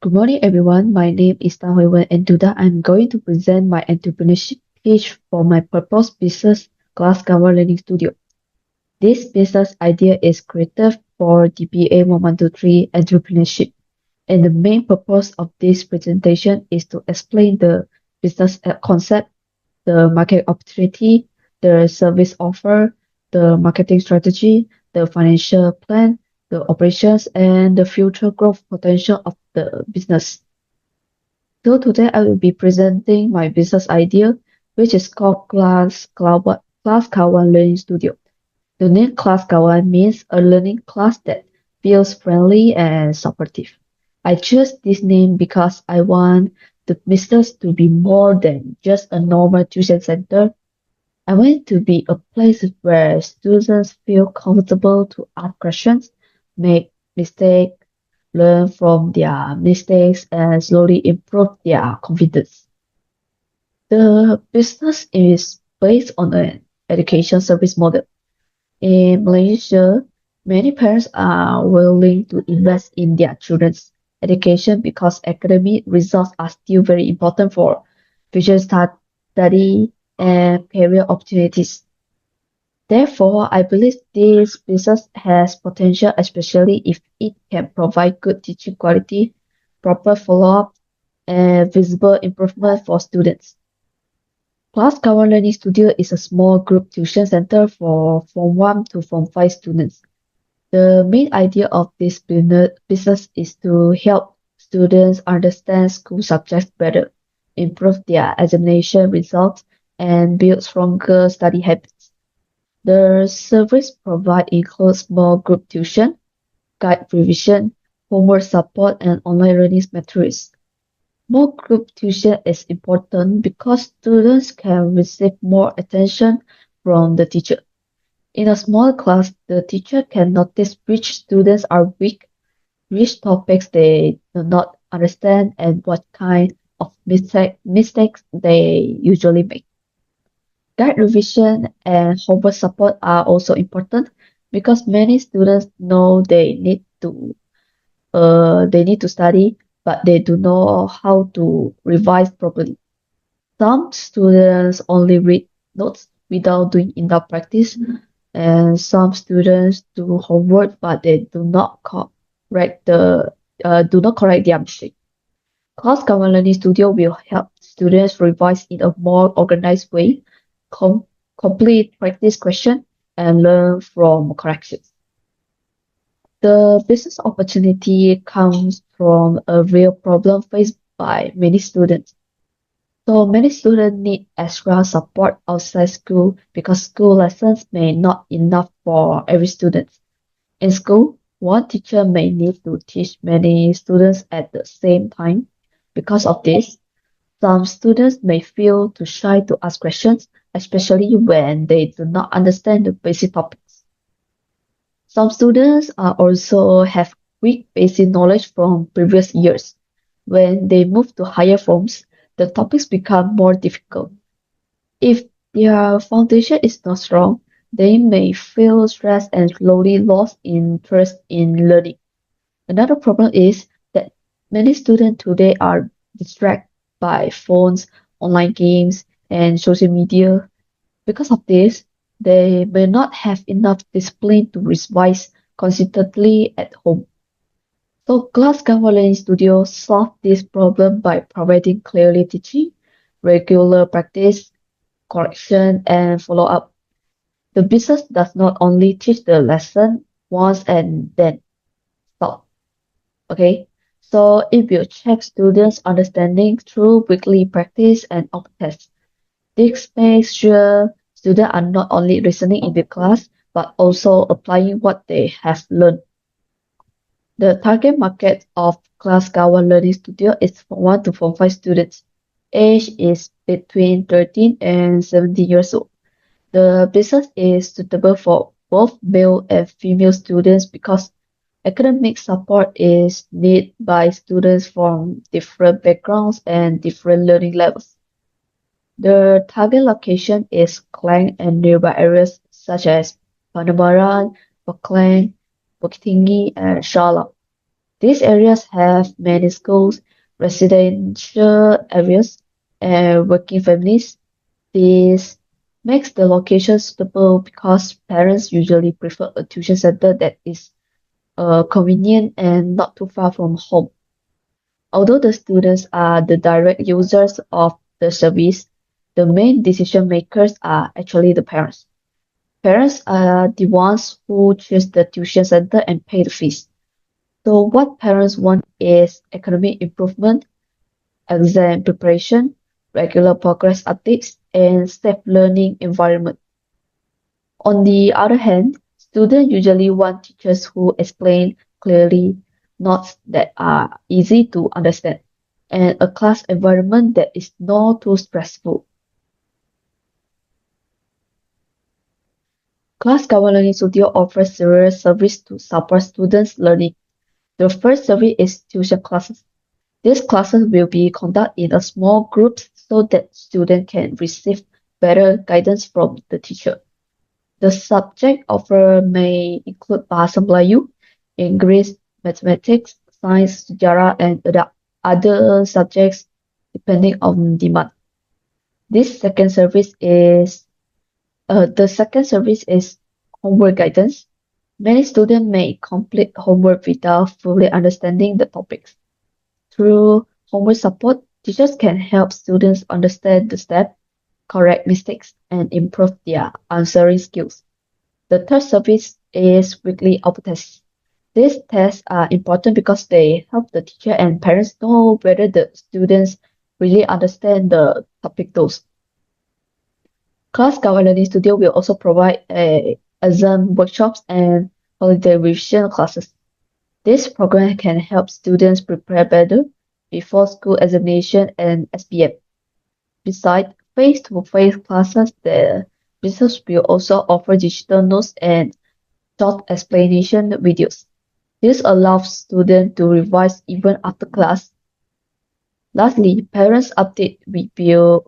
Good morning, everyone. My name is Tan Hui Wen, and today I'm going to present my entrepreneurship pitch for my purpose business class cover learning studio. This business idea is created for DBA 1123 entrepreneurship, and the main purpose of this presentation is to explain the business concept, the market opportunity, the service offer, the marketing strategy, the financial plan, the operations, and the future growth potential of the business. So today I will be presenting my business idea, which is called Class Kawan Learning Studio. The name Class Kawan means a learning class that feels friendly and supportive. I chose this name because I want the business to be more than just a normal tuition center. I want it to be a place where students feel comfortable to ask questions, make mistakes, learn from their mistakes, and slowly improve their confidence. The business is based on an education service model. In Malaysia, many parents are willing to invest in their children's education because academic results are still very important for future study and career opportunities. Therefore, I believe this business has potential, especially if it can provide good teaching quality, proper follow-up, and visible improvement for students. Class Cover Learning Studio is a small group tuition center for Form 1 to Form 5 students. The main idea of this business is to help students understand school subjects better, improve their examination results, and build stronger study habits. The service provided includes small group tuition, guide revision, homework support, and online learning materials. More group tuition is important because students can receive more attention from the teacher. In a small class, the teacher can notice which students are weak, which topics they do not understand, and what kind of mistakes they usually make. Guide revision and homework support are also important because many students know they need to study, but they do know how to revise properly. Some students only read notes without doing enough practice, and some students do homework but they do not correct their mistake. Class Common Learning Studio will help students revise in a more organized way, com- complete practice question, and learn from corrections. The business opportunity comes from a real problem faced by many students. So many students need extra support outside school because school lessons may not enough for every student. In school, one teacher may need to teach many students at the same time. Because of this, some students may feel too shy to ask questions, especially when they do not understand the basic topics. Some students are also have weak basic knowledge from previous years. When they move to higher forms, the topics become more difficult. If their foundation is not strong, they may feel stressed and slowly lost interest in learning. Another problem is that many students today are distracted by phones, online games, and social media. Because of this, they may not have enough discipline to revise consistently at home. So Glass Learning Studio solve this problem by providing clearly teaching, regular practice, correction, and follow-up. The business does not only teach the lesson once and then stop. Okay, so it will check students' understanding through weekly practice and off tests. This makes sure students are not only listening in the class but also applying what they have learned. The target market of Class Kawan Learning Studio is Form 1 to Form 5 students. Age is between 13 and 17 years old. The business is suitable for both male and female students because academic support is needed by students from different backgrounds and different learning levels. The target location is Klang and nearby areas such as Panamaran, Paklang, Bukit Tinggi, and Shala. These areas have many schools, residential areas, and working families. This makes the location suitable because parents usually prefer a tuition center that is convenient and not too far from home. Although the students are the direct users of the service, the main decision makers are actually the parents. Parents are the ones who choose the tuition center and pay the fees. So what parents want is academic improvement, exam preparation, regular progress updates, and safe learning environment. On the other hand, students usually want teachers who explain clearly, notes that are easy to understand, and a class environment that is not too stressful. Class Cover Learning Studio offers several services to support students' learning. The first service is tuition classes. These classes will be conducted in a small groups so that students can receive better guidance from the teacher. The subject offered may include Bahasa Melayu, English, mathematics, science, sejarah, and other subjects depending on demand. This second service is the second service is homework guidance. Many students may complete homework without fully understanding the topics. Through homework support, teachers can help students understand the steps, correct mistakes, and improve their answering skills. The third service is weekly output tests. These tests are important because they help the teacher and parents know whether the students really understand the topic goals. Class Cover Learning Studio will also provide exam workshops and holiday revision classes. This program can help students prepare better before school examination and SPM. Besides face-to-face classes, the business will also offer digital notes and short explanation videos. This allows students to revise even after class. Lastly, parents' update will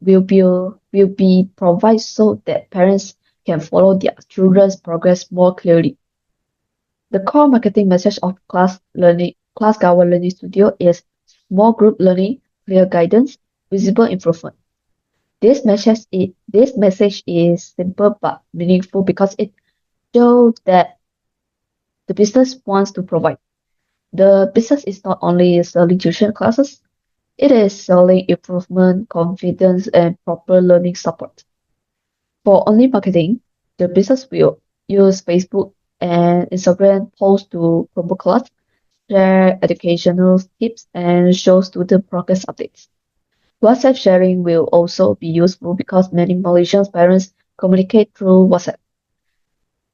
be provided so that parents can follow their children's progress more clearly. The core marketing message of Class Cover Learning Studio is small group learning, clear guidance, visible improvement. This message is simple but meaningful because it shows that the business wants to provide. The business is not only selling tuition classes, it is selling improvement, confidence, and proper learning support. For online marketing, the business will use Facebook and Instagram posts to promote class, share educational tips, and show student progress updates. WhatsApp sharing will also be useful because many Malaysian parents communicate through WhatsApp.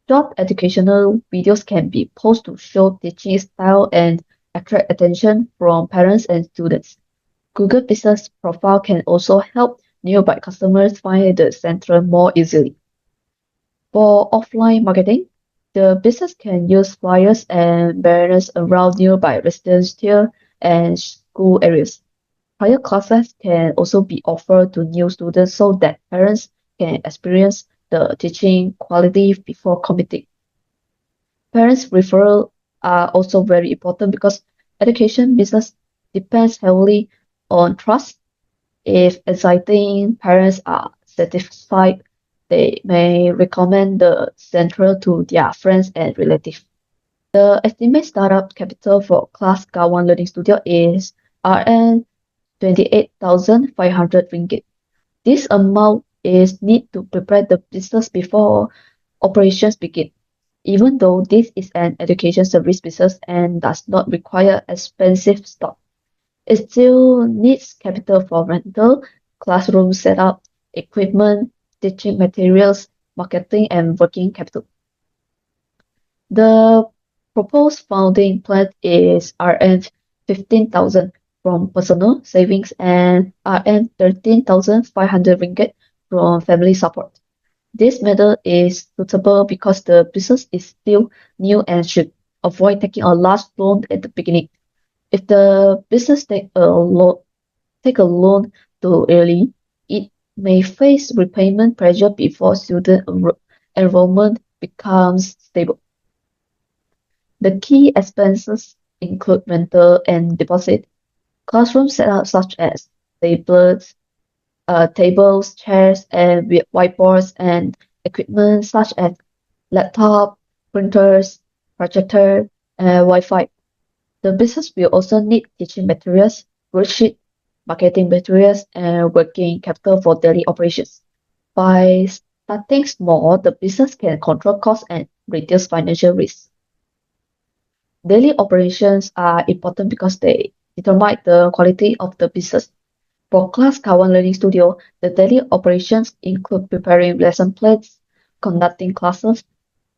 Short educational videos can be posted to show teaching style and attract attention from parents and students. Google Business Profile can also help nearby customers find the center more easily. For offline marketing, the business can use flyers and banners around nearby residential and school areas. Higher classes can also be offered to new students so that parents can experience the teaching quality before committing. Parents' referrals are also very important because education business depends heavily on trust. If exciting parents are satisfied, they may recommend the center to their friends and relatives. The estimated startup capital for Class Kawan Learning Studio is RN 28,500 ringgit. This amount is needed to prepare the business before operations begin. Even though this is an education service business and does not require expensive stock, it still needs capital for rental, classroom setup, equipment, teaching materials, marketing, and working capital. The proposed funding plan is RN 15,000 from personal savings and RN 13,500 ringgit from family support. This method is suitable because the business is still new and should avoid taking a large loan at the beginning. If the business take a loan too early, it may face repayment pressure before student enrollment becomes stable. The key expenses include rental and deposit. Classroom setup such as tablets, tables, chairs, and whiteboards and equipment such as laptop, printers, projector, and Wi-Fi. The business will also need teaching materials, worksheet, marketing materials, and working capital for daily operations. By starting small, the business can control costs and reduce financial risk. Daily operations are important because they determine the quality of the business. For Class Kawan Learning Studio, the daily operations include preparing lesson plans, conducting classes,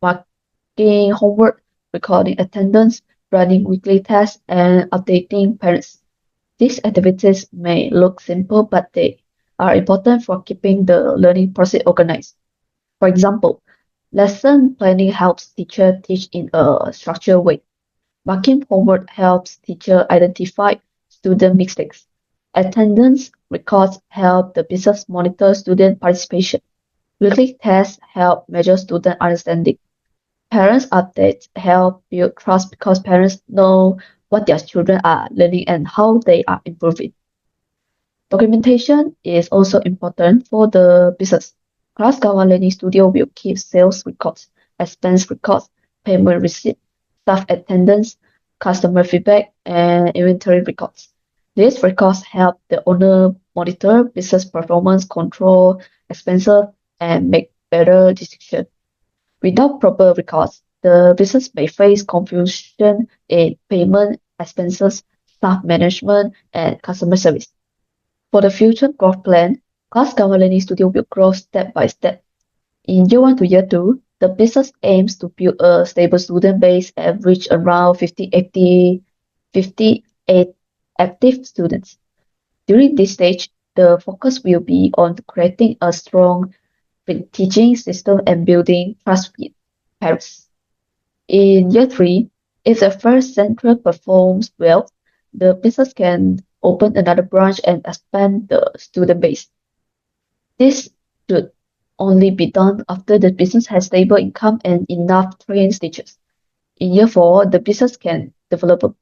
marking homework, recording attendance, running weekly tests, and updating parents. These activities may look simple, but they are important for keeping the learning process organized. For example, lesson planning helps teacher teach in a structured way. Marking homework helps teacher identify student mistakes. Attendance records help the business monitor student participation. Weekly tests help measure student understanding. Parents updates help build trust because parents know what their children are learning and how they are improving. Documentation is also important for the business. Classcover Learning Studio will keep sales records, expense records, payment receipt, staff attendance, customer feedback, and inventory records. These records help the owner monitor business performance, control expenses, and make better decisions. Without proper records, the business may face confusion in payment, expenses, staff management, and customer service. For the future growth plan, Class Cover Learning Studio will grow step by step. In year 1 to year 2, the business aims to build a stable student base and reach around 58 active students. During this stage, the focus will be on creating a strong teaching system and building trust with parents. In year 3, if the first centre performs well, the business can open another branch and expand the student base. This should only be done after the business has stable income and enough trained teachers. In year 4, the business can develop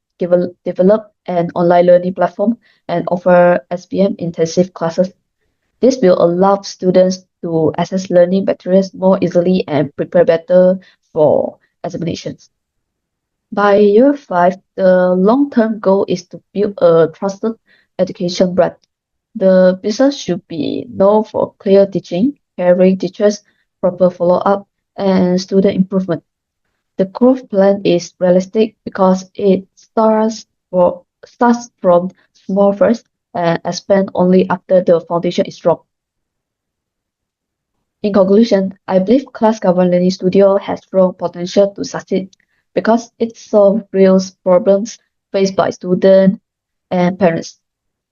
an online learning platform and offer SPM intensive classes. This will allow students to access learning materials more easily and prepare better for examinations. By year 5, the long-term goal is to build a trusted education brand. The business should be known for clear teaching, caring teachers, proper follow-up, and student improvement. The growth plan is realistic because it starts from small first and expand only after the foundation is strong. In conclusion, I believe Class Governed Learning Studio has strong potential to succeed because it solves real problems faced by students and parents.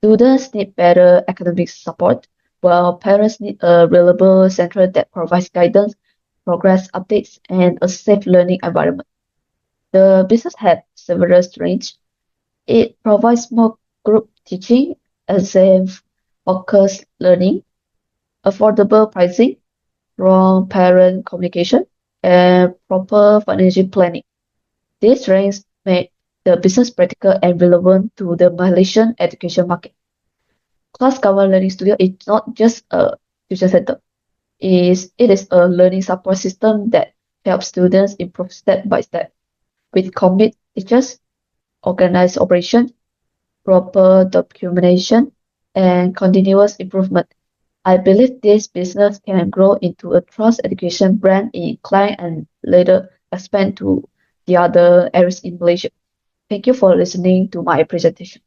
Students need better academic support, while parents need a reliable center that provides guidance, progress updates, and a safe learning environment. The business has several strengths. It provides more group teaching, exam-focused learning, affordable pricing, strong parent communication, and proper financial planning. These strengths make the business practical and relevant to the Malaysian education market. Class Cover Learning Studio is not just a tuition center. It is a learning support system that helps students improve step by step. With commit teachers, organized operation, proper documentation, and continuous improvement, I believe this business can grow into a trust education brand in Klein and later expand to the other areas in Malaysia. Thank you for listening to my presentation.